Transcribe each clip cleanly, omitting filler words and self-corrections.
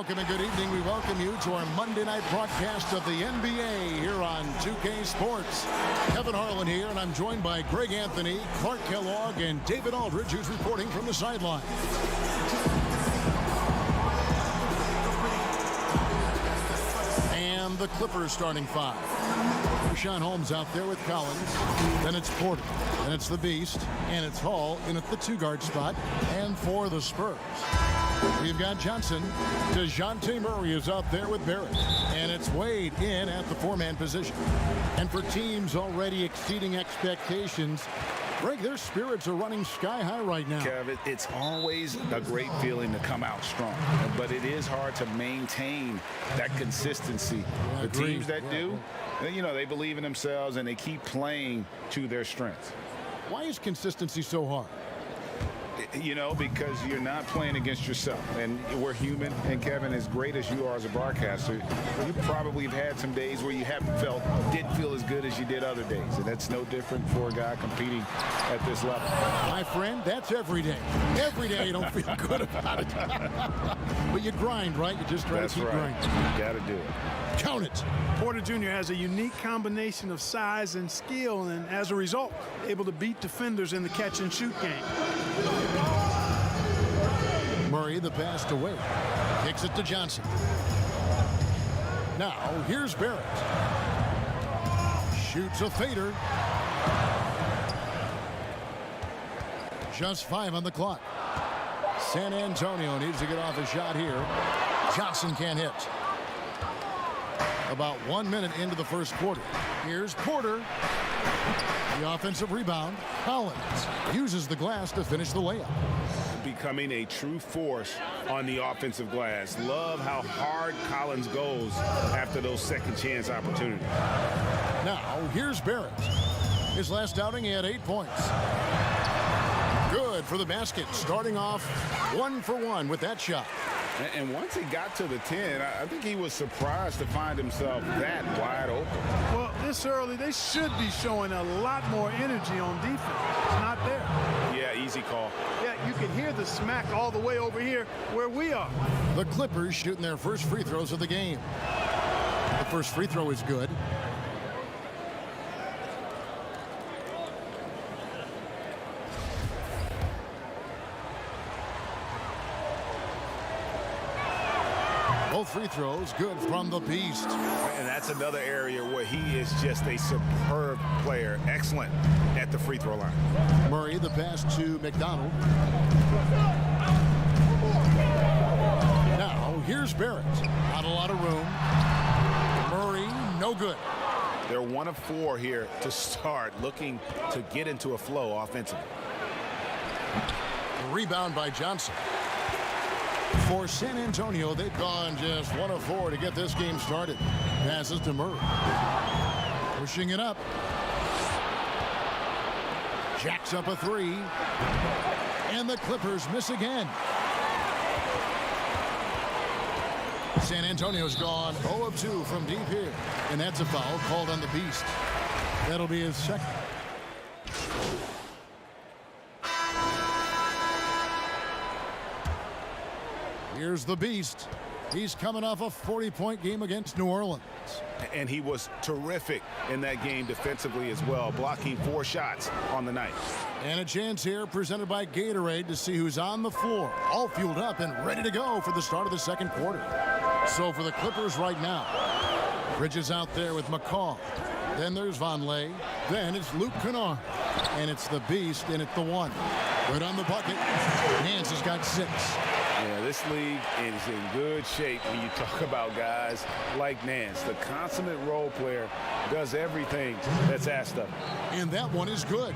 welcome and good evening. We welcome you to our Monday night broadcast of the NBA here on 2K Sports. Kevin Harlan here, and I'm joined by Greg Anthony, Clark Kellogg, and David Aldridge, who's reporting from the sideline. And the Clippers starting five. Richaun Holmes out there with Collins. Then it's Porter. Then it's the Beast. And it's Hall in at the two-guard spot. And for the Spurs, we've got Johnson. DeJounte Murray is out there with Barrett. And it's Wade in at the four-man position. And for teams already exceeding expectations, Greg, their spirits are running sky high right now. Kevin, it's always a great feeling to come out strong, but it is hard to maintain that consistency. The teams that do, you know, they believe in themselves and they keep playing to their strengths. Why is consistency so hard? You know, because you're not playing against yourself, and we're human. And Kevin, as great as you are as a broadcaster, you probably have had some days where you didn't feel as good as you did other days, and that's no different for a guy competing at this level. My friend, that's every day. Every day you don't feel good about it. But you grind, right? You just try to keep grinding. You got to do it. Count it. Porter Jr. has a unique combination of size and skill, and as a result, able to beat defenders in the catch-and-shoot game. Murray, the pass to Wade. Kicks it to Johnson. Now, here's Barrett. Shoots a fader. Just 5 on the clock. San Antonio needs to get off a shot here. Johnson can't hit. About 1 minute into the first quarter. Here's Porter. The offensive rebound. Collins uses the glass to finish the layup. Becoming a true force on the offensive glass. Love how hard Collins goes after those second chance opportunities. Now, here's Barrett. His last outing, he had 8 points. Good for the basket. Starting off 1 for 1 with that shot. And once he got to the 10, I think he was surprised to find himself that wide open. Well, this early, they should be showing a lot more energy on defense. It's not there. Yeah, easy call. Yeah, you can hear the smack all the way over here where we are. The Clippers shooting their first free throws of the game. The first free throw is good. Both free throws good from the Beast. And that's another area where he is just a superb player. Excellent at the free throw line. Murray, the pass to McDonald. Now, here's Barrett. Not a lot of room. Murray, no good. They're 1 of 4 here to start, looking to get into a flow offensively. Rebound by Johnson. For San Antonio, they've gone just 1 of 4 to get this game started. Passes to Murray. Pushing it up. Jacks up a 3. And the Clippers miss again. San Antonio's gone 0 of 2 from deep here. And that's a foul called on the Beast. That'll be his second. Here's the Beast. He's coming off a 40-point game against New Orleans. And he was terrific in that game defensively as well, blocking 4 shots on the night. And a chance here presented by Gatorade to see who's on the floor, all fueled up and ready to go for the start of the second quarter. So for the Clippers right now, Bridges out there with McCaw. Then there's Vonleh. Then it's Luke Kennard. And it's the Beast in at the 1. Good on the bucket. Nance has got 6. Yeah, this league is in good shape when you talk about guys like Nance. The consummate role player does everything that's asked of him. And that one is good.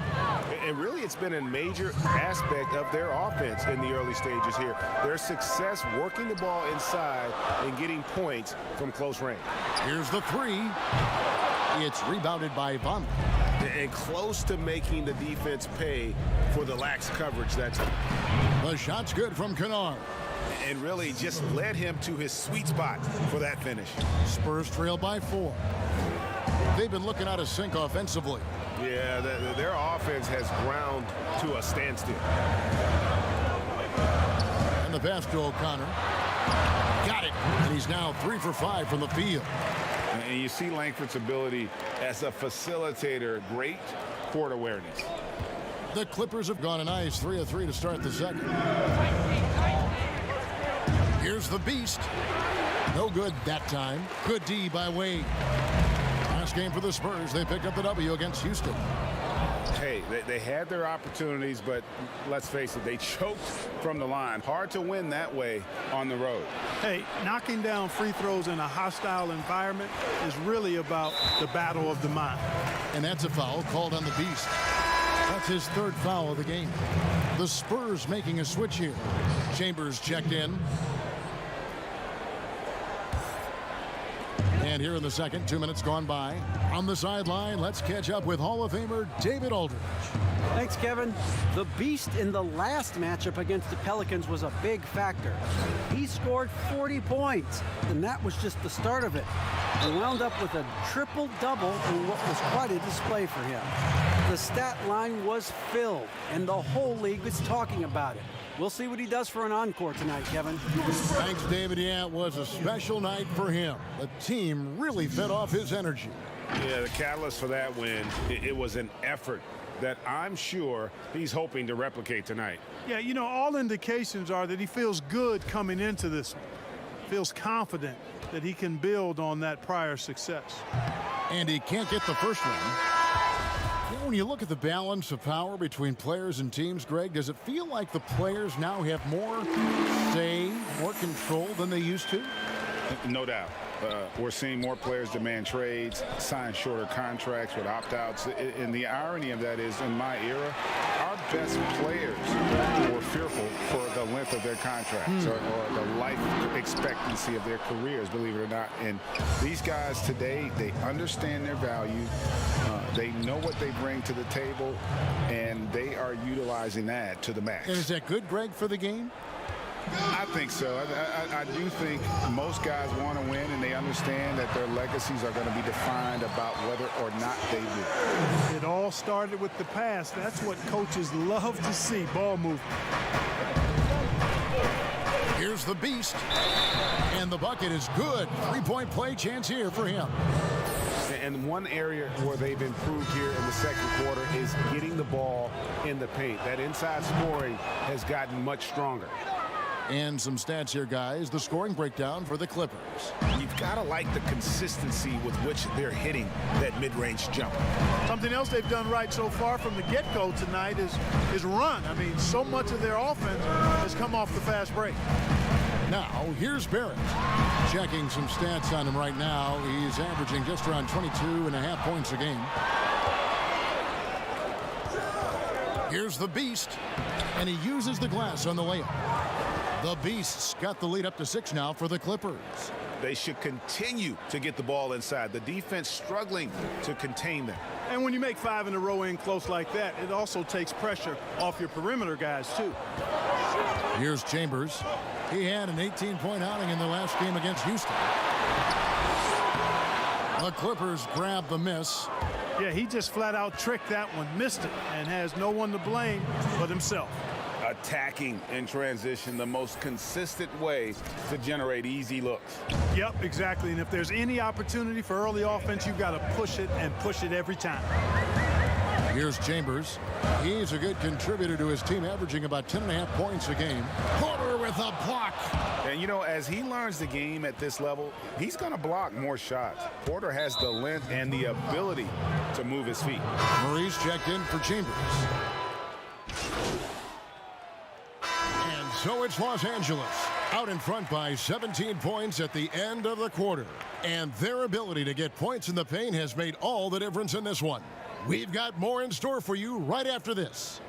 And really, it's been a major aspect of their offense in the early stages here. Their success working the ball inside and getting points from close range. Here's the 3. It's rebounded by Vonleh. And close to making the defense pay for the lax coverage that's on. The shot's good from Kennard. And really just led him to his sweet spot for that finish. Spurs trail by 4. They've been looking out of sync offensively. Yeah, their offense has ground to a standstill. And the pass to O'Connor. Got it. And he's now 3 for 5 from the field. And you see Langford's ability as a facilitator. Great court awareness. The Clippers have gone a nice 3 of 3 to start the second. Here's the beast. No good that time. Good D by Wade. Last game for the Spurs. They picked up the W against Houston. Hey, they had their opportunities, but let's face it, they choked from the line. Hard to win that way on the road. Hey, knocking down free throws in a hostile environment is really about the battle of the mind. And that's a foul called on the beast. That's his 3rd foul of the game. The Spurs making a switch here. Chambers checked in. And here in the second, 2 minutes gone by. On the sideline, let's catch up with Hall of Famer David Aldridge. Thanks, Kevin. The beast in the last matchup against the Pelicans was a big factor. He scored 40 points, and that was just the start of it. He wound up with a triple-double in what was quite a display for him. The stat line was filled, and the whole league was talking about it. We'll see what he does for an encore tonight, Kevin. Thanks, David. Yeah, it was a special night for him. The team really fed off his energy. Yeah, the catalyst for that win, it was an effort that I'm sure he's hoping to replicate tonight. Yeah, you know, all indications are that he feels good coming into this one. Feels confident that he can build on that prior success. And he can't get the first one. You know, when you look at the balance of power between players and teams, Greg, does it feel like the players now have more say, more control than they used to? No doubt. We're seeing more players demand trades, sign shorter contracts with opt-outs. And the irony of that is, in my era, our best players were fearful for the length of their contracts or the life expectancy of their careers, believe it or not. And these guys today, they understand their value. They know what they bring to the table, and they are utilizing that to the max. And is that good, Greg, for the game? I think so. I do think most guys want to win, and they understand that their legacies are going to be defined about whether or not they do. It all started with the pass. That's what coaches love to see, ball movement. Here's the beast. And the bucket is good. 3-point play chance here for him. And one area where they've improved here in the second quarter is getting the ball in the paint. That inside scoring has gotten much stronger. And some stats here, guys. The scoring breakdown for the Clippers. You've got to like the consistency with which they're hitting that mid-range jumper. Something else they've done right so far from the get-go tonight is run. I mean, so much of their offense has come off the fast break. Now, here's Barrett. Checking some stats on him right now. He's averaging just around 22.5 points a game. Here's the beast. And he uses the glass on the layup. The Beasts got the lead up to 6 now for the Clippers. They should continue to get the ball inside. The defense struggling to contain them. And when you make 5 in a row in close like that, it also takes pressure off your perimeter guys, too. Here's Chambers. He had an 18-point outing in the last game against Houston. The Clippers grab the miss. Yeah, he just flat out tricked that one, missed it, and has no one to blame but himself. Attacking in transition, the most consistent way to generate easy looks. Yep, exactly. And if there's any opportunity for early offense, you've got to push it and push it every time. Here's Chambers. He's a good contributor to his team, averaging about 10.5 points a game. Porter with a block. And, you know, as he learns the game at this level, he's going to block more shots. Porter has the length and the ability to move his feet. Maurice checked in for Chambers. And so it's Los Angeles, out in front by 17 points at the end of the quarter. And their ability to get points in the paint has made all the difference in this one. We've got more in store for you right after this.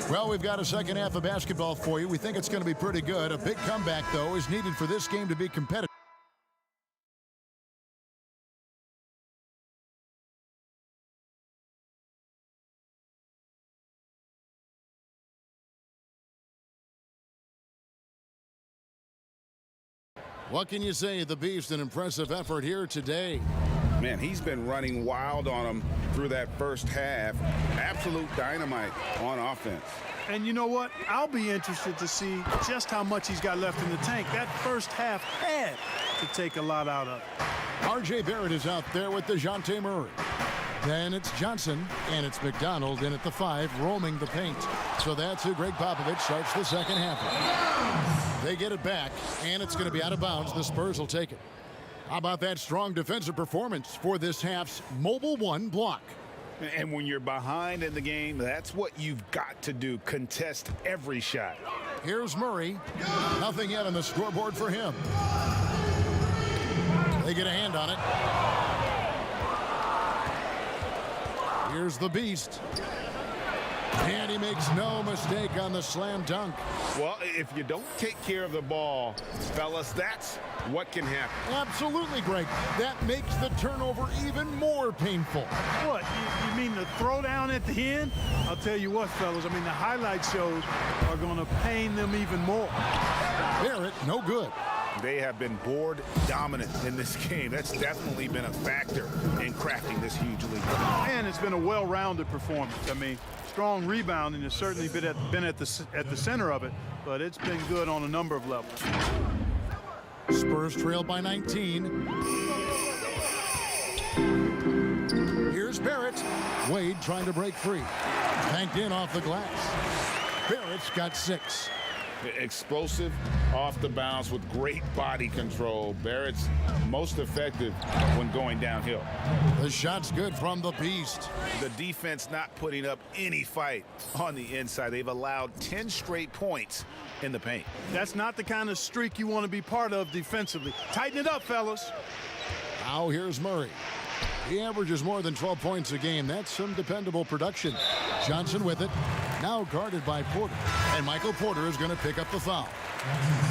Well, we've got a second half of basketball for you. We think it's going to be pretty good. A big comeback, though, is needed for this game to be competitive. What can you say? The Beast, an impressive effort here today. Man, he's been running wild on them through that first half. Absolute dynamite on offense. And you know what? I'll be interested to see just how much he's got left in the tank. That first half had to take a lot out of it. R.J. Barrett is out there with DeJounte Murray. Then it's Johnson, and it's McDonald in at the 5, roaming the paint. So that's who Greg Popovich starts the second half. They get it back, and it's going to be out of bounds. The Spurs will take it. How about that strong defensive performance for this half's Mobile One block? And when you're behind in the game, that's what you've got to do. Contest every shot. Here's Murray. Nothing yet on the scoreboard for him. They get a hand on it. Here's the Beast. And he makes no mistake on the slam dunk. Well, if you don't take care of the ball, fellas, that's what can happen. Absolutely, Greg. That makes the turnover even more painful. What, you mean the throwdown at the end? I'll tell you what, fellas, I mean, the highlight shows are going to pain them even more. Barrett, no good. They have been board dominant in this game. That's definitely been a factor in crafting this huge lead. And it's been a well-rounded performance. I mean, strong rebounding has certainly been at the center of it, but it's been good on a number of levels. Spurs trail by 19. Here's Barrett. Wade trying to break free. Banked in off the glass. Barrett's got 6. Explosive off the bounce with great body control. Barrett's most effective when going downhill. The shot's good from the Beast. The defense not putting up any fight on the inside. They've allowed 10 straight points in the paint. That's not the kind of streak you want to be part of defensively. Tighten it up, fellas. Now here's Murray. He averages more than 12 points a game. That's some dependable production. Johnson with it. Now guarded by Porter. And Michael Porter is going to pick up the foul.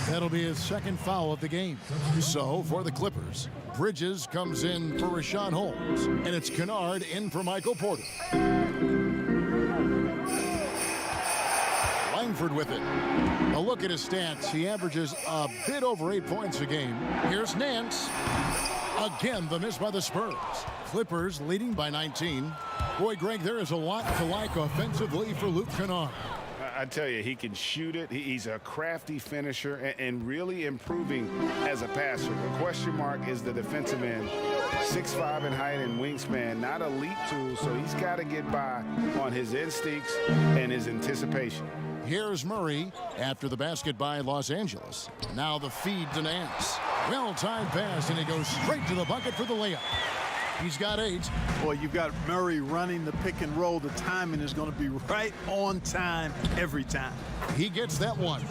That'll be his second foul of the game. So for the Clippers, Bridges comes in for Richaun Holmes. And it's Kennard in for Michael Porter. Langford with it. A look at his stats. He averages a bit over 8 points a game. Here's Nance. Again, the miss by the Spurs. Clippers leading by 19. Boy, Greg, there is a lot to like offensively for Luke Kennard. I tell you, he can shoot it. He's a crafty finisher and really improving as a passer. The question mark is the defensive end. 6'5" in height and wingspan, not elite tool, so he's got to get by on his instincts and his anticipation. Here's Murray after the basket by Los Angeles. Now the feed to Nance. Well-timed pass, and he goes straight to the bucket for the layup. He's got 8. Boy, you've got Murray running the pick and roll. The timing is going to be right on time every time. He gets that one.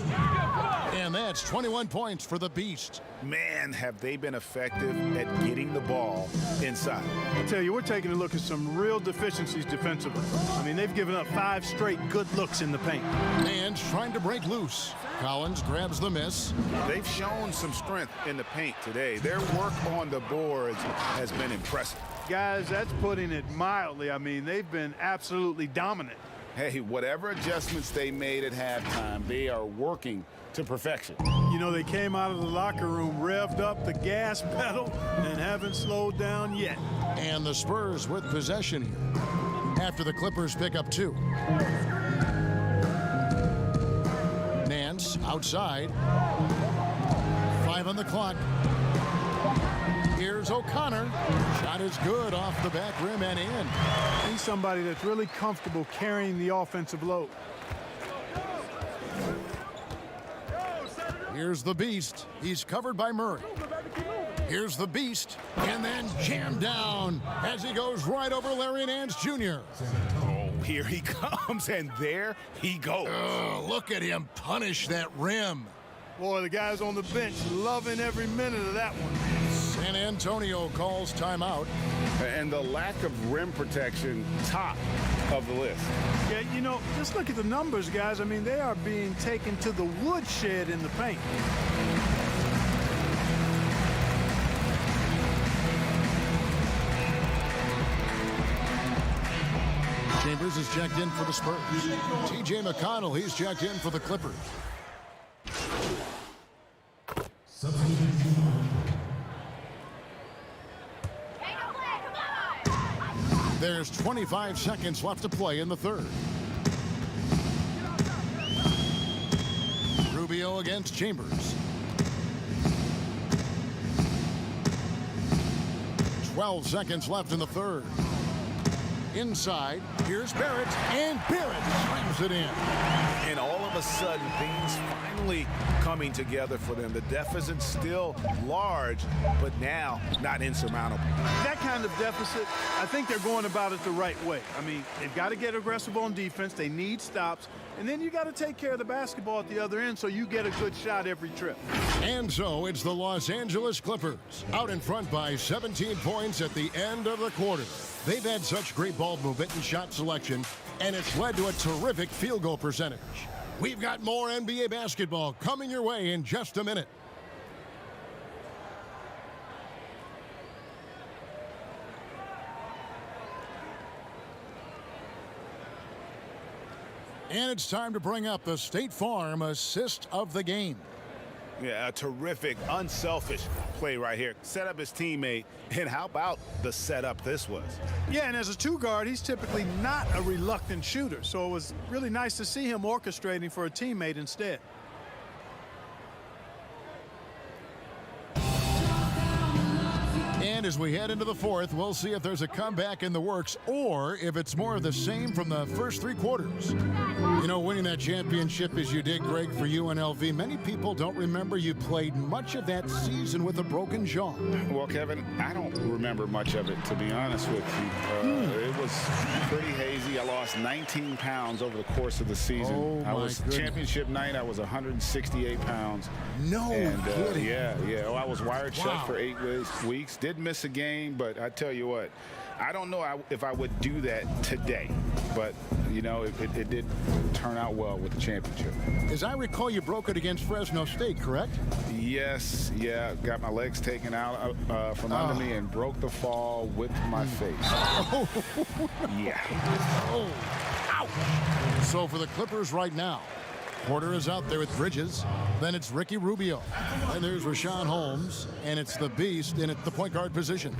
And that's 21 points for the Beast. Man, have they been effective at getting the ball inside. I tell you, we're taking a look at some real deficiencies defensively. I mean, they've given up 5 straight good looks in the paint. And trying to break loose. Collins grabs the miss. They've shown some strength in the paint today. Their work on the boards has been impressive. Guys, that's putting it mildly. I mean, they've been absolutely dominant. Hey, whatever adjustments they made at halftime, they are working to perfection. You know, they came out of the locker room, revved up the gas pedal, and haven't slowed down yet. And the Spurs with possession here after the Clippers pick up 2. Nance outside. 5 on the clock. Here's O'Connor. Shot is good off the back rim and in. He's somebody that's really comfortable carrying the offensive load. Here's the Beast. He's covered by Murray. Here's the Beast. And then jammed down as he goes right over Larry Nance Jr. Oh, here he comes, and there he goes. Look at him punish that rim. Boy, the guys on the bench loving every minute of that one. San Antonio calls timeout. And the lack of rim protection, top of the list. Yeah, you know, just look at the numbers, guys. I mean, they are being taken to the woodshed in the paint. Chambers is checked in for the Spurs. T.J. McConnell, he's checked in for the Clippers. There's 25 seconds left to play in the third. Rubio against Chambers. 12 seconds left in the third. Inside, here's Barrett, and Barrett slams it in. And all of a sudden, things finally coming together for them. The deficit's still large, but now not insurmountable. That kind of deficit, I think they're going about it the right way. I mean, they've got to get aggressive on defense. They need stops. And then you got to take care of the basketball at the other end so you get a good shot every trip. And so it's the Los Angeles Clippers out in front by 17 points at the end of the quarter. They've had such great ball movement and shot selection, and it's led to a terrific field goal percentage. We've got more NBA basketball coming your way in just a minute. And it's time to bring up the State Farm assist of the game. Yeah, a terrific, unselfish play right here. Set up his teammate, and how about the setup this was? Yeah, and as a two guard, he's typically not a reluctant shooter. So it was really nice to see him orchestrating for a teammate instead. And as we head into the fourth, we'll see if there's a comeback in the works or if it's more of the same from the first three quarters. You know, winning that championship as you did, Greg, for UNLV, many people don't remember you played much of that season with a broken jaw. Well, Kevin, I don't remember much of it, to be honest with you. It was pretty hazy. I lost 19 pounds over the course of the season. Oh, I my was goodness. championship night. I was 168 pounds. No And kidding. yeah. Oh, I was wired Wow. shut for 8 weeks. Did miss a game, but I tell you what, I don't know if I would do that today. But, you know, it did turn out well with the championship. As I recall, you broke it against Fresno State, correct? Yes, yeah, got my legs taken out from under me and broke the fall with my face. Yeah. Oh, ouch. So for the Clippers right now, Porter is out there with Bridges. Then it's Ricky Rubio. And there's Rashawn Holmes. And it's the Beast in at the point guard position.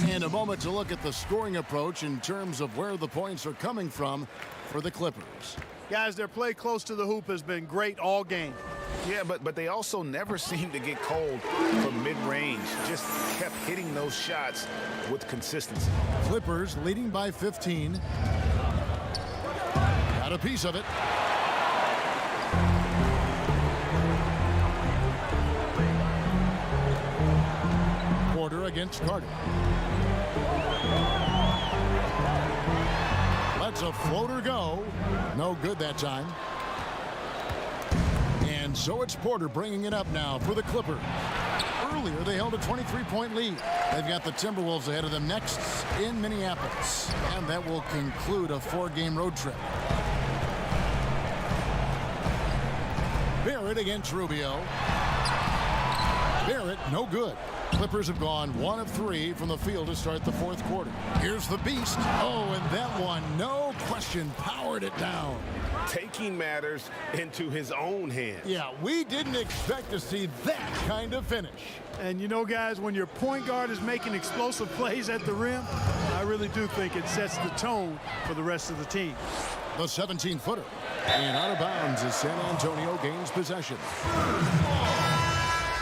And a moment to look at the scoring approach in terms of where the points are coming from for the Clippers. Guys, their play close to the hoop has been great all game. Yeah, but they also never seem to get cold from mid-range. Just kept hitting those shots with consistency. Clippers leading by 15. Got a piece of it. Porter against Carter. Lets a floater go. No good that time. And so it's Porter bringing it up now for the Clippers. Earlier, they held a 23-point lead. They've got the Timberwolves ahead of them next in Minneapolis. And that will conclude a 4-game road trip. Barrett against Rubio. Barrett, no good. Clippers have gone 1 of 3 from the field to start the fourth quarter. Here's the Beast. Oh, and that one, no question, powered it down. Taking matters into his own hands. Yeah, we didn't expect to see that kind of finish. And you know, guys, when your point guard is making explosive plays at the rim, I really do think it sets the tone for the rest of the team. The 17-footer. And out of bounds as San Antonio gains possession.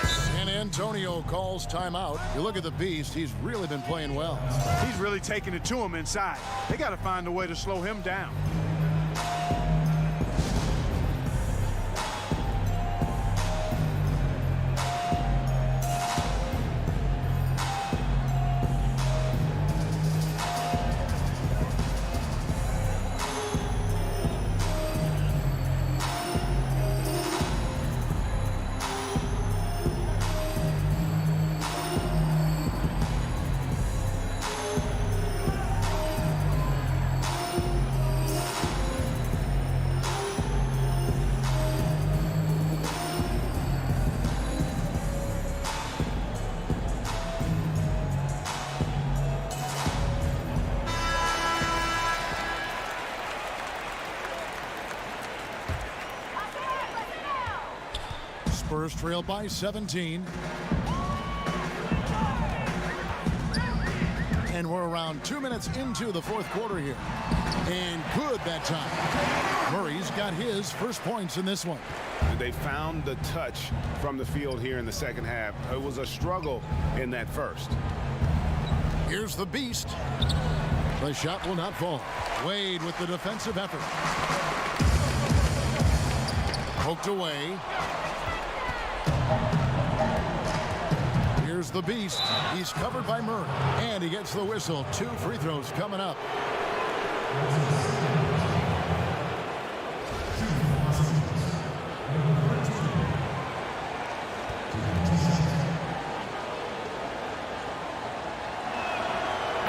San Antonio calls timeout. You look at the Beast, he's really been playing well. He's really taking it to him inside. They got to find a way to slow him down. Spurs trail by 17. And we're around 2 minutes into the fourth quarter here. And good that time. Murray's got his first points in this one. They found the touch from the field here in the second half. It was a struggle in that first. Here's the Beast. The shot will not fall. Wade with the defensive effort. Poked away. Here's the Beast. He's covered by Murray. And he gets the whistle. 2 free throws coming up.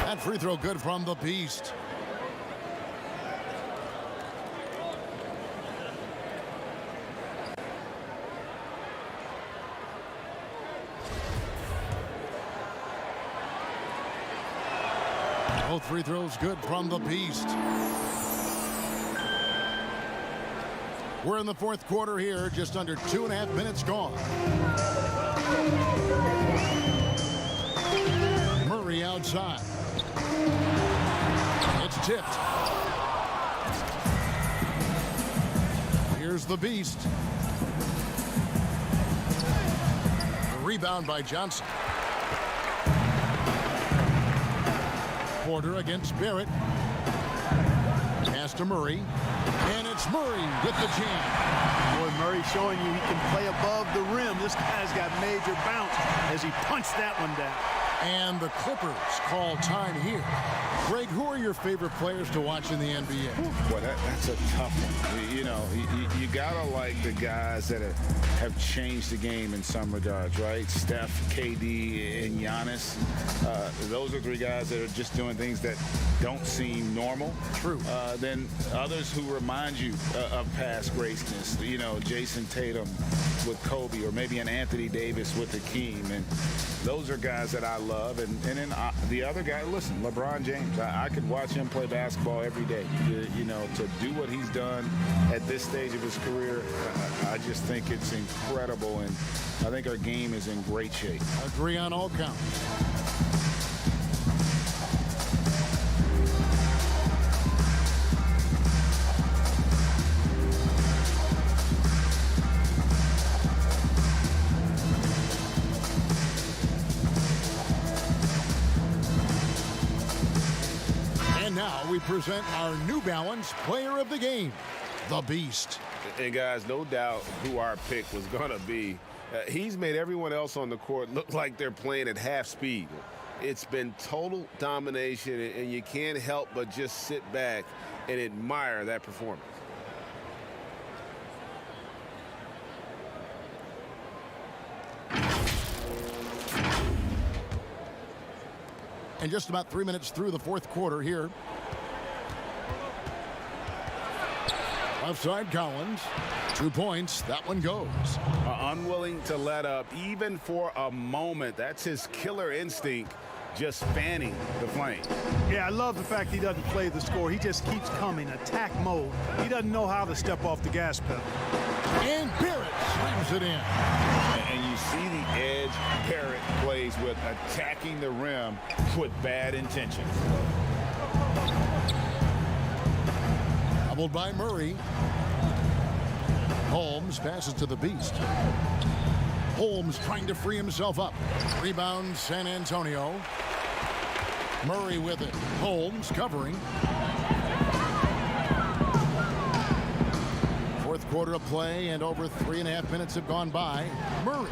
That free throw good from the Beast. Both free throws good from the Beast. We're in the fourth quarter here, just under 2.5 minutes gone. Murray outside. It's tipped. Here's the Beast. The rebound by Johnson. Porter against Barrett. Pass to Murray. And it's Murray with the jam. Boy, Murray showing you he can play above the rim. This guy's got major bounce as he punched that one down. And the Clippers call time here. Greg, who are your favorite players to watch in the NBA? Boy, that's a tough one. You know, you gotta like the guys that have changed the game in some regards, right? Steph, KD, and Giannis. Those are 3 guys that are just doing things that don't seem normal. True. Then others who remind you of past greatness. You know, Jason Tatum with Kobe, or maybe an Anthony Davis with Hakeem. And those are guys that I love. And then the other guy, listen, LeBron James. I could watch him play basketball every day. You know, to do what he's done at this stage of his career, I just think it's incredible. And I think our game is in great shape. Agree on all counts. Now we present our New Balance Player of the Game, the Beast. And guys, no doubt who our pick was going to be. He's made everyone else on the court look like they're playing at half speed. It's been total domination, and you can't help but just sit back and admire that performance. And just about 3 minutes through the fourth quarter here. Left side Collins. 2 points. That one goes. Unwilling to let up even for a moment. That's his killer instinct, just fanning the flame. Yeah, I love the fact he doesn't play the score. He just keeps coming, attack mode. He doesn't know how to step off the gas pedal. And Barrett slams it in. And you see the edge Barrett plays with, attacking the rim with bad intentions. Doubled by Murray. Holmes passes to the Beast. Holmes trying to free himself up. Rebound San Antonio. Murray with it. Holmes covering. Fourth quarter of play, and over 3.5 minutes have gone by. Murray.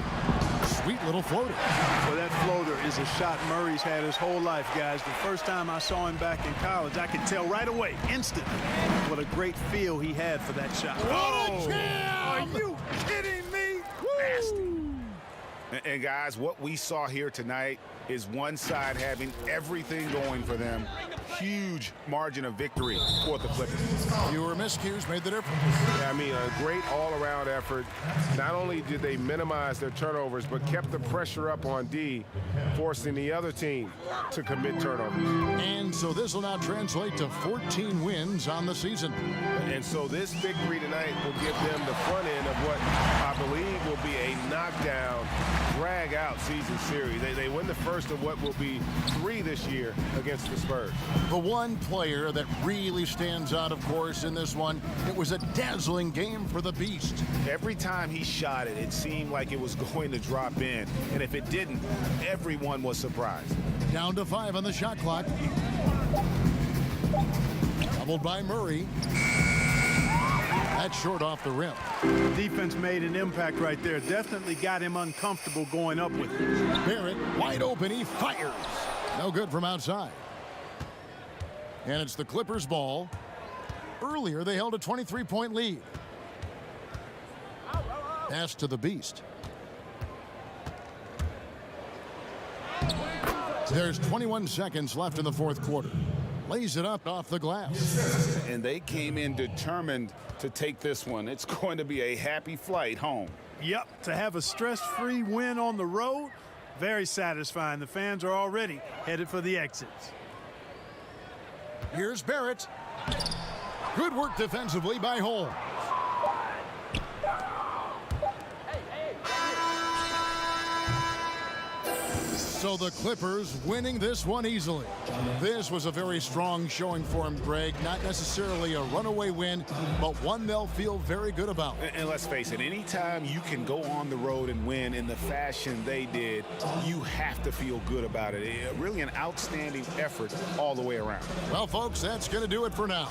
Sweet little floater. Well, that floater is a shot Murray's had his whole life, guys. The first time I saw him back in college, I could tell right away, instantly, what a great feel he had for that shot. What a jam! Are you kidding me? And guys, what we saw here tonight is one side having everything going for them. Huge margin of victory for the Clippers. Fewer miscues made the difference. Yeah, I mean, a great all-around effort. Not only did they minimize their turnovers, but kept the pressure up on D, forcing the other team to commit turnovers. And so this will now translate to 14 wins on the season. And so this victory tonight will give them the front end of what I believe will be a knockdown, drag-out season series. They win the first of what will be 3 this year against the Spurs. The one player that really stands out, of course, in this one, it was a dazzling game for the Beast. Every time he shot it, it seemed like it was going to drop in. And if it didn't, everyone was surprised. Down to 5 on the shot clock. Doubled by Murray. That's short off the rim. Defense made an impact right there. Definitely got him uncomfortable going up with it. Barrett, wide open, he fires. No good from outside. And it's the Clippers' ball. Earlier, they held a 23-point lead. Pass to the Beast. There's 21 seconds left in the fourth quarter. Lays it up off the glass. And they came in determined to take this one. It's going to be a happy flight home. Yep, to have a stress-free win on the road, very satisfying. The fans are already headed for the exits. Here's Barrett. Good work defensively by Holmes. So the Clippers winning this one easily. This was a very strong showing for him, Greg. Not necessarily a runaway win, but one they'll feel very good about. And let's face it, anytime you can go on the road and win in the fashion they did, you have to feel good about it. Really an outstanding effort all the way around. Well, folks, that's going to do it for now.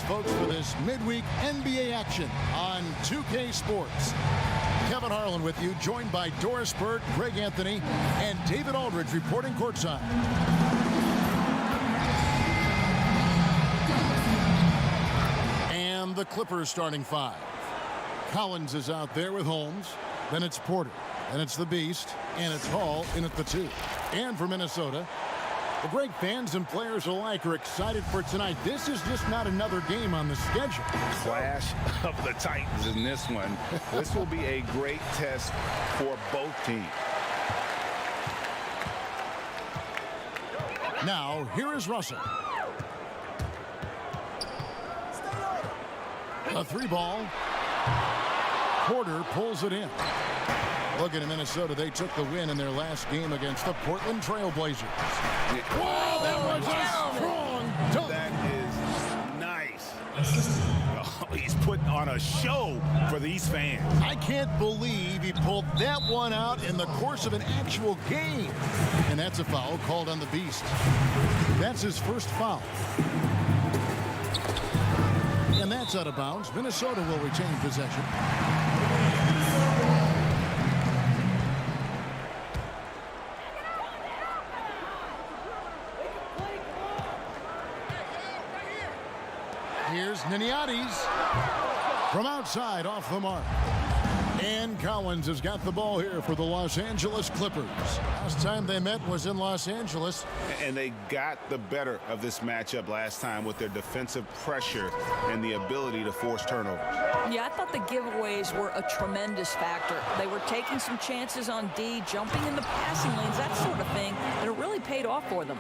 folks, for this midweek NBA action on 2K Sports. Kevin Harlan with you, joined by Doris Burke, Greg Anthony, and David Aldridge reporting courtside. And the Clippers starting five. Collins is out there with Holmes. Then it's Porter. Then it's the Beast. And it's Hall in at the 2. And for Minnesota, well, Greg, fans and players alike are excited for tonight. This is just not another game on the schedule. Clash of the Titans in this one. This will be a great test for both teams. Now, here is Russell. A 3-ball. Porter pulls it in. Looking at Minnesota, they took the win in their last game against the Portland Trail Blazers. Wow, that was a strong dunk. That is nice. Oh, he's putting on a show for these fans. I can't believe he pulled that one out in the course of an actual game. And that's a foul called on the Beast. That's his first foul. And that's out of bounds. Minnesota will retain possession. Here's Niniades from outside off the mark. And Collins has got the ball here for the Los Angeles Clippers. Last time they met was in Los Angeles. And they got the better of this matchup last time with their defensive pressure and the ability to force turnovers. Yeah, I thought the giveaways were a tremendous factor. They were taking some chances on D, jumping in the passing lanes, that sort of thing, that it really paid off for them.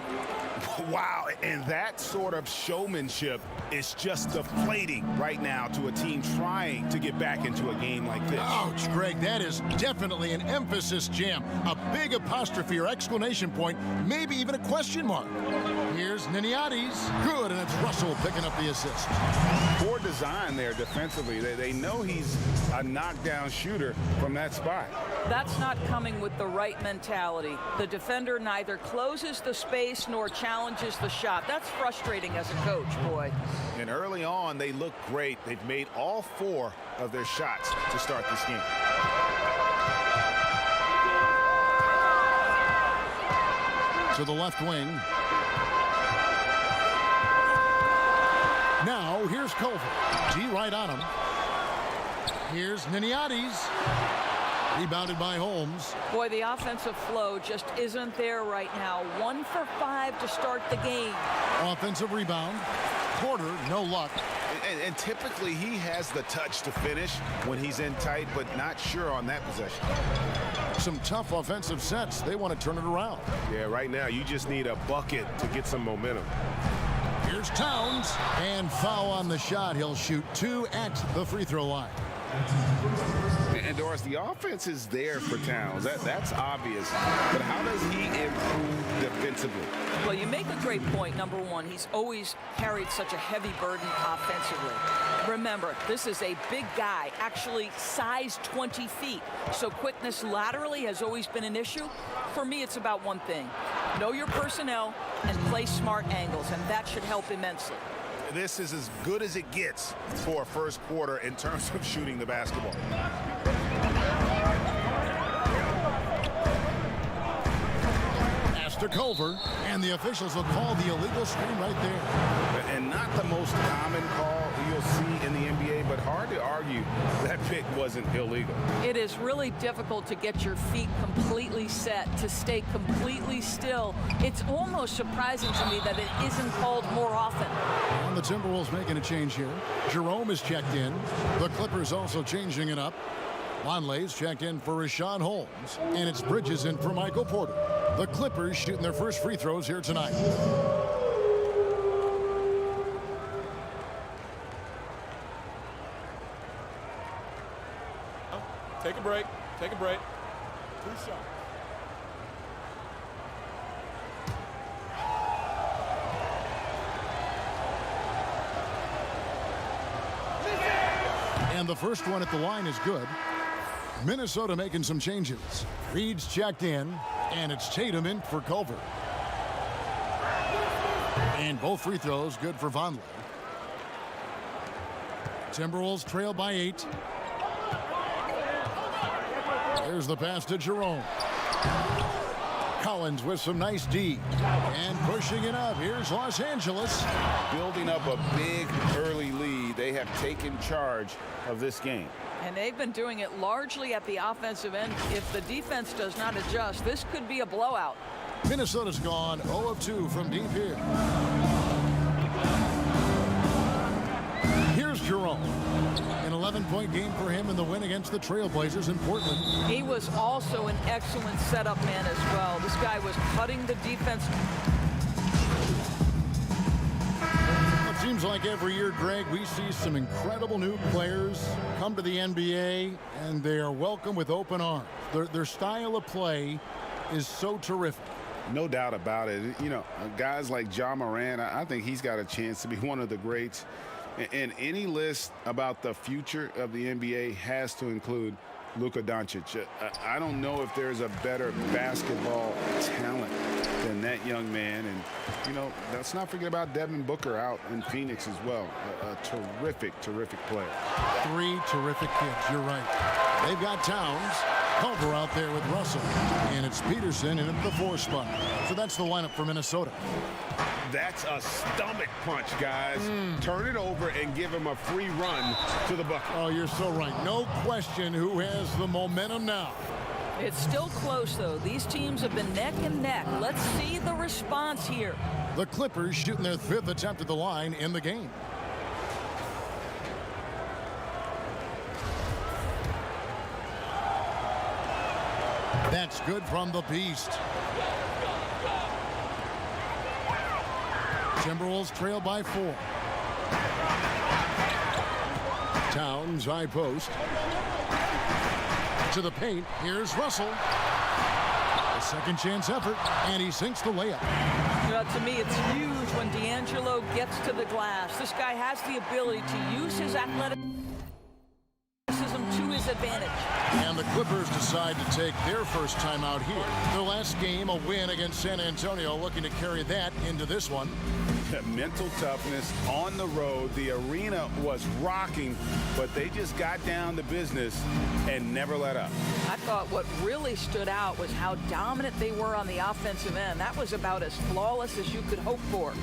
Wow, and that sort of showmanship is just deflating right now to a team trying to get back into a game like this. Ouch, Greg, that is definitely an emphasis jam. A big apostrophe or exclamation point, maybe even a question mark. Here's Niniades. Good, and it's Russell picking up the assist. Poor design there defensively. They know he's a knockdown shooter from that spot. That's not coming with the right mentality. The defender neither closes the space nor challenges the shot. That's frustrating as a coach, boy. And early on, they look great. They've made all 4 of their shots to start this game. To the left wing. Now, here's Culver. G right on him. Here's Niniades. Rebounded by Holmes. Boy, the offensive flow just isn't there right now. 1 for 5 to start the game. Offensive rebound. Porter, no luck. And typically, he has the touch to finish when he's in tight, but not sure on that possession. Some tough offensive sets. They want to turn it around. Yeah, right now you just need a bucket to get some momentum. Here's Towns. And foul on the shot. He'll shoot 2 at the free throw line. And Doris, the offense is there for Towns. That's obvious. But how does he improve defensively? Well, you make a great point. Number one, he's always carried such a heavy burden offensively. Remember, this is a big guy, actually size 20 feet. So quickness laterally has always been an issue. For me, it's about one thing. Know your personnel and play smart angles, and that should help immensely. This is as good as it gets for a first quarter in terms of shooting the basketball. Pass to Culver, and the officials will call the illegal screen right there. And not the most common call you'll see in the NBA, but hard to argue that pick wasn't illegal. It is really difficult to get your feet completely set, to stay completely still. It's almost surprising to me that it isn't called more often. And the Timberwolves making a change here. Jerome is checked in. The Clippers also changing it up. Lonley's checked in for Richaun Holmes. And it's Bridges in for Michael Porter. The Clippers shooting their first free throws here tonight. Take a break. Take a break. 2 shots. And the first one at the line is good. Minnesota making some changes. Reed's checked in, and it's Tatum in for Culver. And both free throws good for Vonleh. Timberwolves trail by 8. There's the pass to Jerome. Collins with some nice D. And pushing it up. Here's Los Angeles. Building up a big early lead. They have taken charge of this game. And they've been doing it largely at the offensive end. If the defense does not adjust, this could be a blowout. Minnesota's gone 0 of 2 from deep here. Here's Jerome. An 11-point game for him in the win against the Trailblazers in Portland. He was also an excellent setup man as well. This guy was cutting the defense. It seems like every year, Greg, we see some incredible new players come to the NBA, and they are welcome with open arms. Their style of play is so terrific. No doubt about it. You know, guys like Ja Morant, I think he's got a chance to be one of the greats. And any list about the future of the NBA has to include Luka Doncic. I don't know if there's a better basketball talent than that young man. And, you know, let's not forget about Devin Booker out in Phoenix as well. A terrific, terrific player. 3 terrific kids. You're right. They've got Towns. Culver out there with Russell. And it's Peterson in at the 4 spot. So that's the lineup for Minnesota. That's a stomach punch, guys. Turn it over and give him a free run to the bucket. Oh, you're so right. No question who has the momentum now. It's still close, though. These teams have been neck and neck. Let's see the response here. The Clippers shooting their 5th attempt at the line in the game. That's good from the Beast. Timberwolves trail by 4. Towns high post. To the paint. Here's Russell. A second chance effort, and he sinks the layup. You know, to me, it's huge when D'Angelo gets to the glass. This guy has the ability to use his athleticism to his advantage. And the Clippers decide to take their first time out here. Their last game, a win against San Antonio, looking to carry that into this one. Mental toughness on the road. The arena was rocking, but they just got down to business and never let up. I thought what really stood out was how dominant they were on the offensive end. That was about as flawless as you could hope for.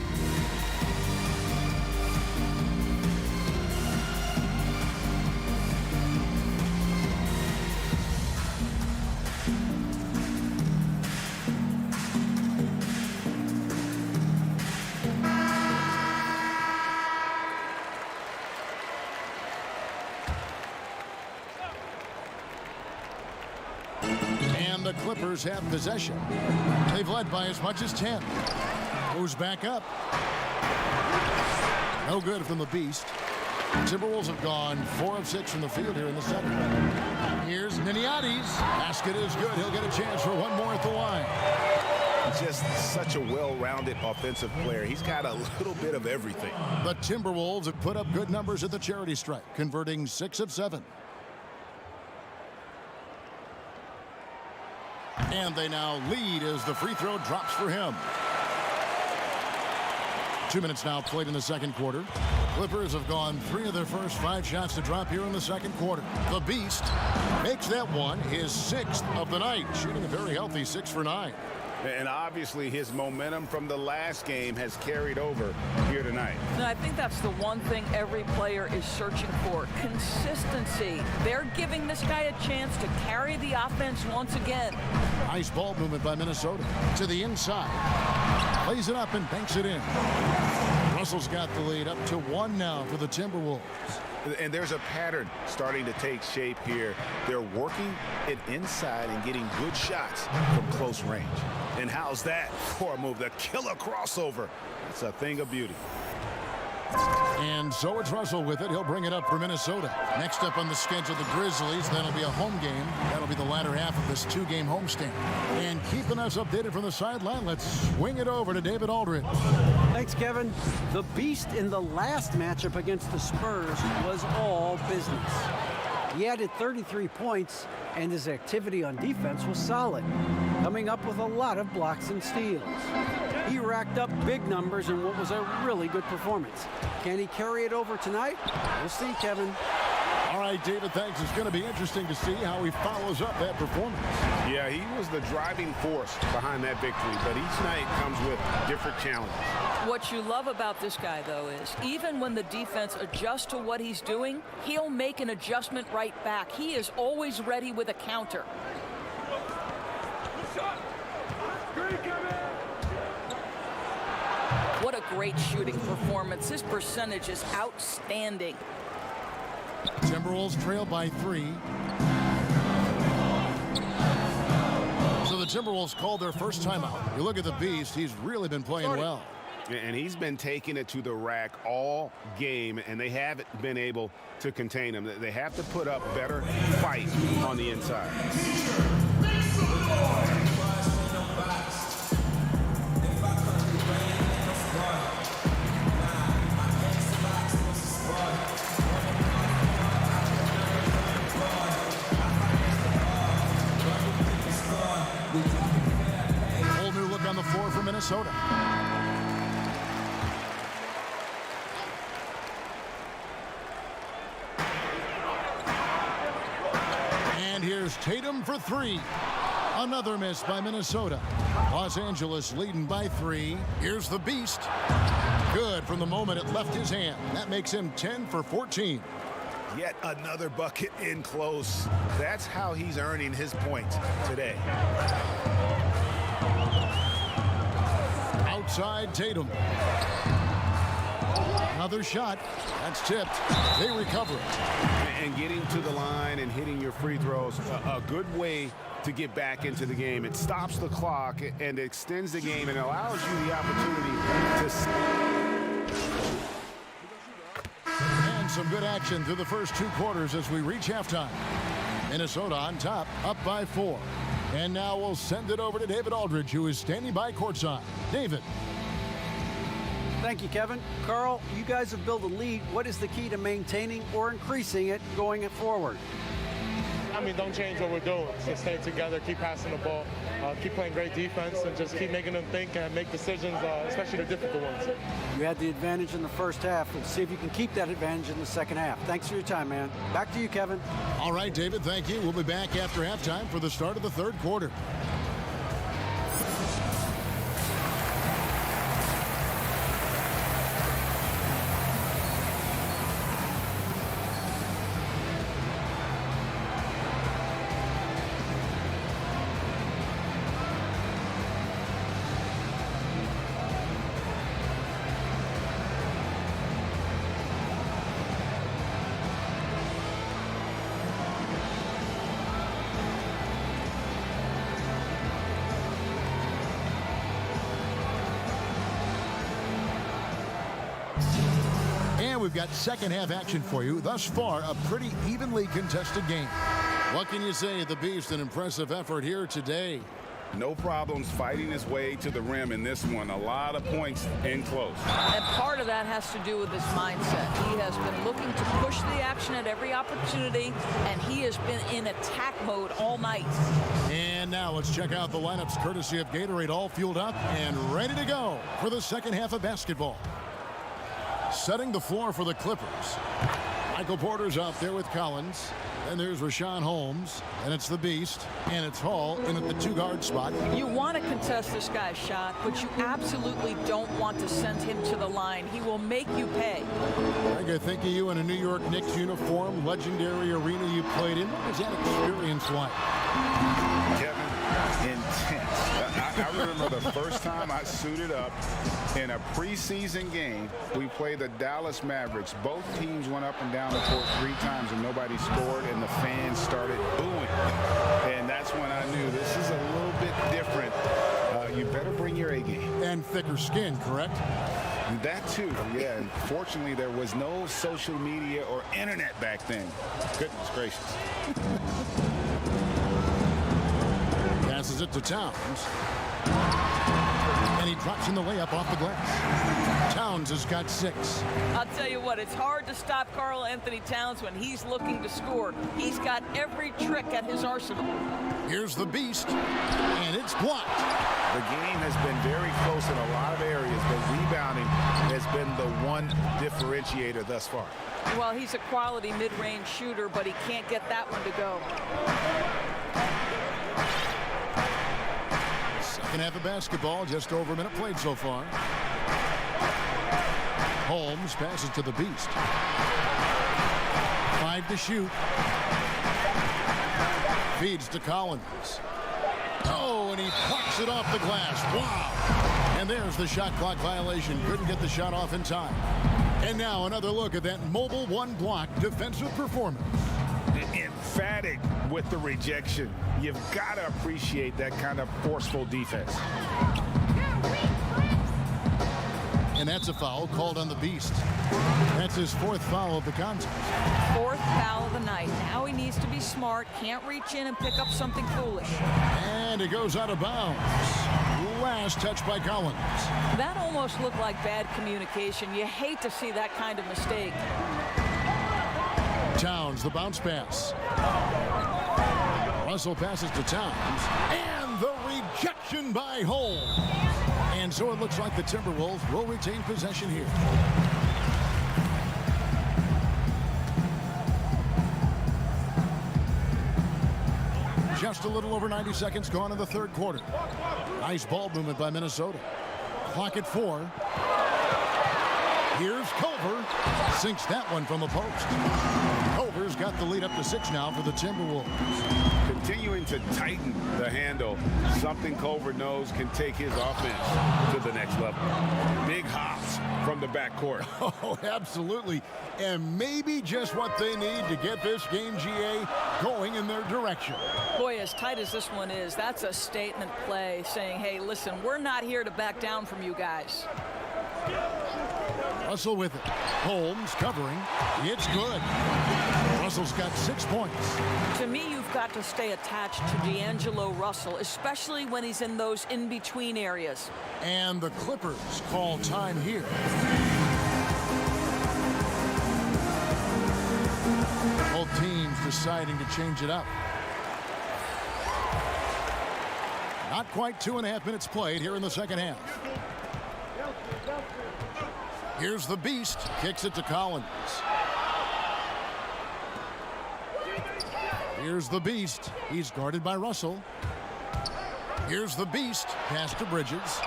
The Clippers have possession. They've led by as much as 10. Goes back up. No good from the Beast. Timberwolves have gone 4 of 6 from the field here in the second. Here's Niniades. Basket is good. He'll get a chance for one more at the line. Just such a well-rounded offensive player. He's got a little bit of everything. The Timberwolves have put up good numbers at the charity stripe, converting 6 of 7. And they now lead as the free throw drops for him. 2 minutes now played in the second quarter. Clippers have gone 3 of their first 5 shots to drop here in the second quarter. The Beast makes that one his 6th of the night, shooting a very healthy 6 for 9. And obviously his momentum from the last game has carried over here tonight. No, I think that's the one thing every player is searching for. Consistency. They're giving this guy a chance to carry the offense once again. Nice ball movement by Minnesota. To the inside. Plays it up and banks it in. Russell's got the lead up to 1 now for the Timberwolves. And there's a pattern starting to take shape here. They're working it inside and getting good shots from close range. And how's that for a move? The killer crossover. It's a thing of beauty. And so it's Russell with it. He'll bring it up for Minnesota. Next up on the schedule, the Grizzlies. That'll be a home game. That'll be the latter half of this 2-game homestand. And keeping us updated from the sideline, let's swing it over to David Aldridge. Thanks, Kevin. The Beast in the last matchup against the Spurs was all business. He added 33 points, and his activity on defense was solid, coming up with a lot of blocks and steals. He racked up big numbers in what was a really good performance. Can he carry it over tonight? We'll see, Kevin. All right, David, thanks. It's going to be interesting to see how he follows up that performance. Yeah, he was the driving force behind that victory, but each night comes with different challenges. What you love about this guy, though, is even when the defense adjusts to what he's doing, he'll make an adjustment right back. He is always ready with a counter. What a great shooting performance. His percentage is outstanding. Timberwolves trail by 3. So the Timberwolves called their first timeout. You look at the Beast, he's really been playing well. And he's been taking it to the rack all game, and they haven't been able to contain him. They have to put up better fight on the inside. Whole new look on the floor for Minnesota. And here's Tatum for 3. Another miss by Minnesota. Los Angeles leading by 3. Here's the Beast. Good from the moment it left his hand. That makes him 10 for 14. Yet another bucket in close. That's how he's earning his points today. Outside Tatum. Another shot. That's tipped. They recover it. And getting to the line and hitting your free throws, a good way to get back into the game. It stops the clock and extends the game and allows you the opportunity to... And some good action through the first 2 quarters as we reach halftime. Minnesota on top, up by 4. And now we'll send it over to David Aldridge, who is standing by courtside. David. Thank you, Kevin. Carl, you guys have built a lead. What is the key to maintaining or increasing it going forward? I mean, don't change what we're doing. Just stay together, keep passing the ball, keep playing great defense, and just keep making them think and make decisions, especially the difficult ones. You had the advantage in the first half. Let's see if you can keep that advantage in the second half. Thanks for your time, man. Back to you, Kevin. All right, David, thank you. We'll be back after halftime for the start of the third quarter. And we've got second half action for you. Thus far, a pretty evenly contested game. What can you say? The Beast, an impressive effort here today. No problems fighting his way to the rim in this one. A lot of points in close. And part of that has to do with his mindset. He has been looking to push the action at every opportunity, and he has been in attack mode all night. And now let's check out the lineups courtesy of Gatorade, all fueled up and ready to go for the second half of basketball. Setting the floor for the Clippers. Michael Porter's out there with Collins. And there's Richaun Holmes. And it's the Beast. And it's Hall in at the 2-guard spot. You want to contest this guy's shot, but you absolutely don't want to send him to the line. He will make you pay. Greg, I think of you in a New York Knicks uniform, legendary arena you played in. What was that experience like? Kevin, intense. I remember the first time I suited up in a preseason game. We played the Dallas Mavericks. Both teams went up and down the court 3 times and nobody scored, and the fans started booing. And that's when I knew this is a little bit different. You better bring your A game. And thicker skin, correct? That too, yeah. And fortunately, there was no social media or internet back then. Goodness gracious. Passes it to Towns. And he drops in the layup off the glass. Towns has got 6. I'll tell you what, it's hard to stop Karl Anthony Towns when he's looking to score. He's got every trick at his arsenal. Here's the beast, and it's blocked. The game has been very close in a lot of areas, but rebounding has been the one differentiator thus far. Well, he's a quality mid-range shooter, but he can't get that one to go. Second half of basketball, just over a minute played so far. Holmes passes to the beast. 5 to shoot. Feeds to Collins. Oh, and he plucks it off the glass. Wow. And there's the shot clock violation. Couldn't get the shot off in time. And now another look at that mobile one-block defensive performance. Emphatic with the rejection. You've got to appreciate that kind of forceful defense. And that's a foul called on the beast. That's his 4th foul of the contest. 4th foul of the night. Now he needs to be smart. Can't reach in and pick up something foolish. And it goes out of bounds. Last touch by Collins. That almost looked like bad communication. You hate to see that kind of mistake. Towns, the bounce pass. Russell passes to Towns. And the rejection by Holmes. And so it looks like the Timberwolves will retain possession here. Just a little over 90 seconds gone in the 3rd quarter. Nice ball movement by Minnesota. Clock at 4. Here's Culver. Sinks that one from the post. Culver's got the lead up to 6 now for the Timberwolves. Continuing to tighten the handle, something Culver knows can take his offense to the next level. Big hops from the backcourt. Oh, absolutely. And maybe just what they need to get this game, GA, going in their direction. Boy, as tight as this one is, that's a statement play saying, hey, listen, we're not here to back down from you guys. Russell with it. Holmes covering. It's good. Russell's got 6 points. To me, you've got to stay attached to D'Angelo Russell, especially when he's in those in-between areas. And the Clippers call time here. Both teams deciding to change it up. Not quite 2.5 minutes played here in the second half. Here's the beast. Kicks it to Collins. Here's the beast. He's guarded by Russell. Here's the beast. Pass to Bridges.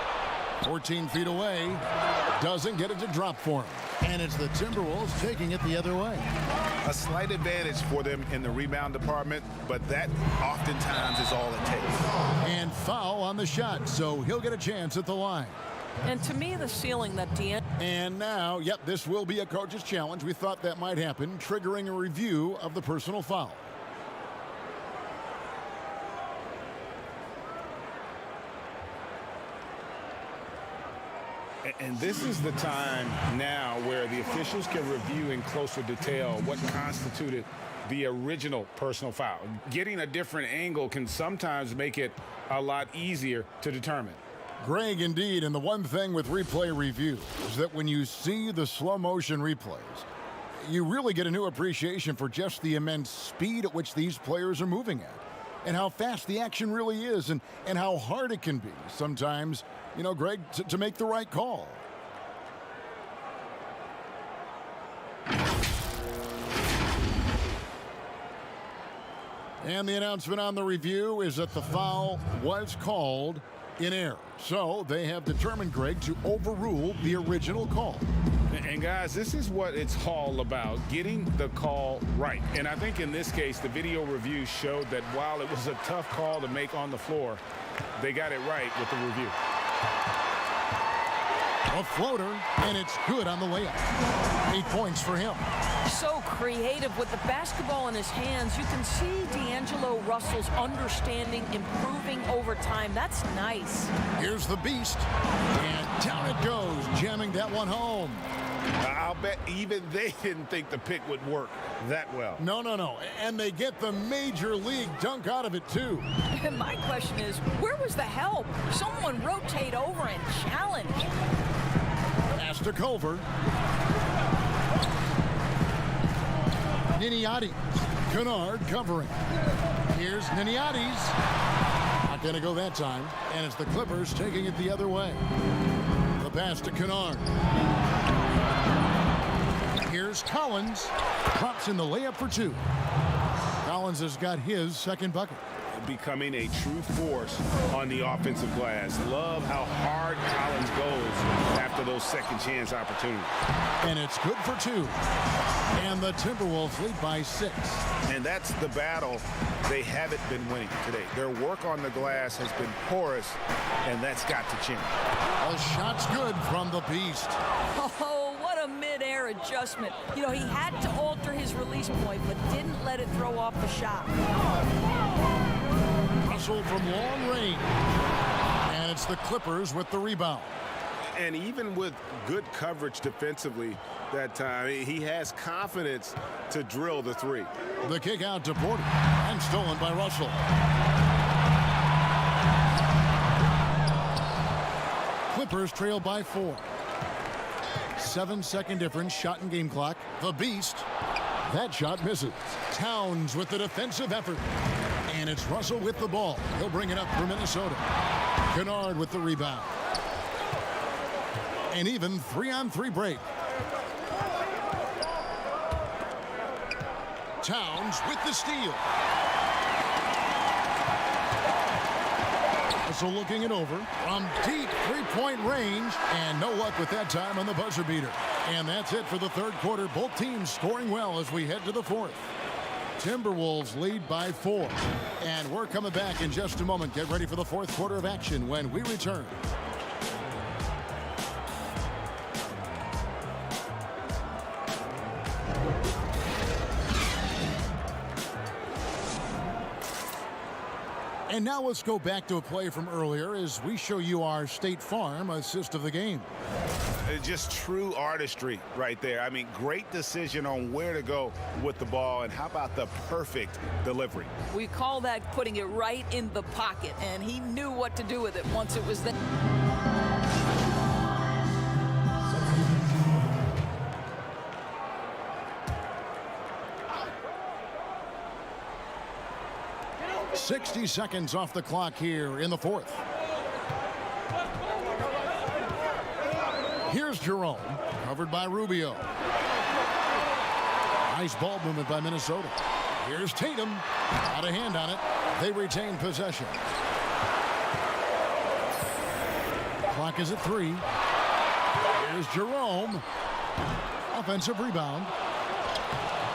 14 feet away. Doesn't get it to drop for him. And it's the Timberwolves taking it the other way. A slight advantage for them in the rebound department, but that oftentimes is all it takes. And foul on the shot, so he'll get a chance at the line. And to me, the ceiling that And now, yep, this will be a coach's challenge. We thought that might happen, triggering a review of the personal foul. And this is the time now where the officials can review in closer detail what constituted the original personal foul. Getting a different angle can sometimes make it a lot easier to determine. Greg, indeed, and the one thing with replay review is that when you see the slow motion replays, you really get a new appreciation for just the immense speed at which these players are moving at, and how fast the action really is, and how hard it can be sometimes, you know, Greg, to make the right call. And the announcement on the review is that the foul was called in error. So they have determined, Greg, to overrule the original call. And guys, this is what it's all about, getting the call right. And I think in this case, the video review showed that while it was a tough call to make on the floor, they got it right with the review. A floater, and it's good on the layup. 8 points for him. So creative with the basketball in his hands. You can see D'Angelo Russell's understanding improving over time. That's nice. Here's the beast, and down it goes, jamming that one home. I'll bet even they didn't think the pick would work that well. No. And they get the major league dunk out of it, too. And my question is, where was the help? Someone rotate over and challenge. Pass to Culver. Niniades. Kennard covering. Here's Niniades. Not going to go that time. And it's the Clippers taking it the other way. The pass to Kennard. Here's Collins. Drops in the layup for two. Collins has got his second bucket. Becoming a true force on the offensive glass. Love how hard Collins goes after those second chance opportunities. And it's good for two. And the Timberwolves lead by 6. And that's the battle they haven't been winning today. Their work on the glass has been porous, and that's got to change. A shot's good from the Beast. Oh, what a mid-air adjustment. You know, he had to alter his release point, but didn't let it throw off the shot. Russell from long range. And it's the Clippers with the rebound. And even with good coverage defensively that time, he has confidence to drill the three. The kick out to Porter and stolen by Russell. Clippers trail by 4. 7-second difference, shot and game clock. The Beast. That shot misses. Towns with the defensive effort. And it's Russell with the ball. He'll bring it up for Minnesota. Kennard with the rebound. An even 3-on-3 break. Towns with the steal. Russell looking it over from deep three-point range, and no luck with that time on the buzzer beater. And that's it for the third quarter. Both teams scoring well as we head to the fourth. Timberwolves lead by 4. And we're coming back in just a moment. Get ready for the fourth quarter of action when we return. And now let's go back to a play from earlier as we show you our State Farm assist of the game. Just true artistry right there. I mean, great decision on where to go with the ball, and how about the perfect delivery? We call that putting it right in the pocket, and he knew what to do with it once it was there. .60 seconds off the clock here in the fourth. Here's Jerome, covered by Rubio. Nice ball movement by Minnesota. Here's Tatum, got a hand on it. They retain possession. Clock is at 3. Here's Jerome. Offensive rebound.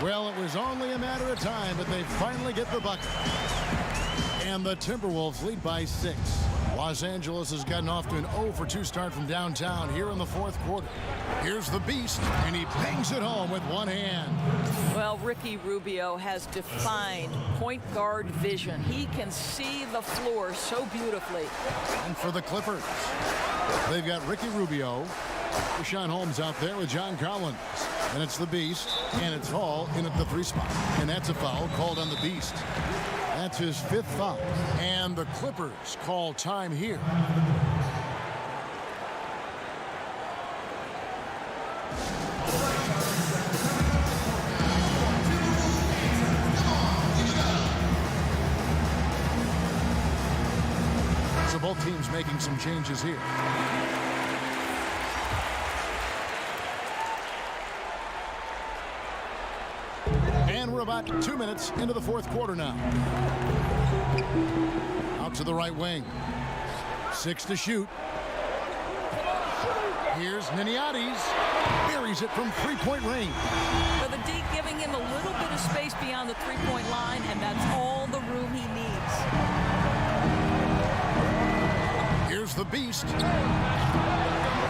Well, it was only a matter of time, but they finally get the bucket. And the Timberwolves lead by 6. Los Angeles has gotten off to an 0-for-2 start from downtown here in the fourth quarter. Here's the Beast, and he bangs it home with one hand. Well, Ricky Rubio has defined point guard vision. He can see the floor so beautifully. And for the Clippers, they've got Ricky Rubio, Richaun Holmes out there with John Collins. And it's the Beast, and it's Hall in at the 3 spot. And that's a foul called on the Beast. That's his 5th foul. And the Clippers call time here. So both teams making some changes here. And we're about 2 minutes into the fourth quarter now. Out to the right wing. 6 to shoot. Here's Niniades. Buries it from three-point range. For the D giving him a little bit of space beyond the three-point line, and that's all the room he needs. Here's the Beast.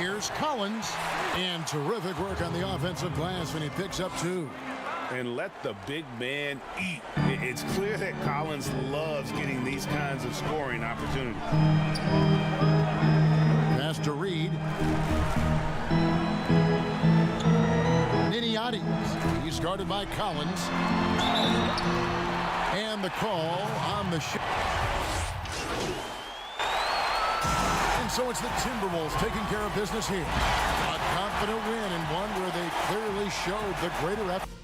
Here's Collins. And terrific work on the offensive glass when he picks up 2. And let the big man eat. It's clear that Collins loves getting these kinds of scoring opportunities. Pass to Reed. guarded by Collins. And the call on the shot. And so it's the Timberwolves taking care of business here. A confident win and one where they clearly showed the greater effort.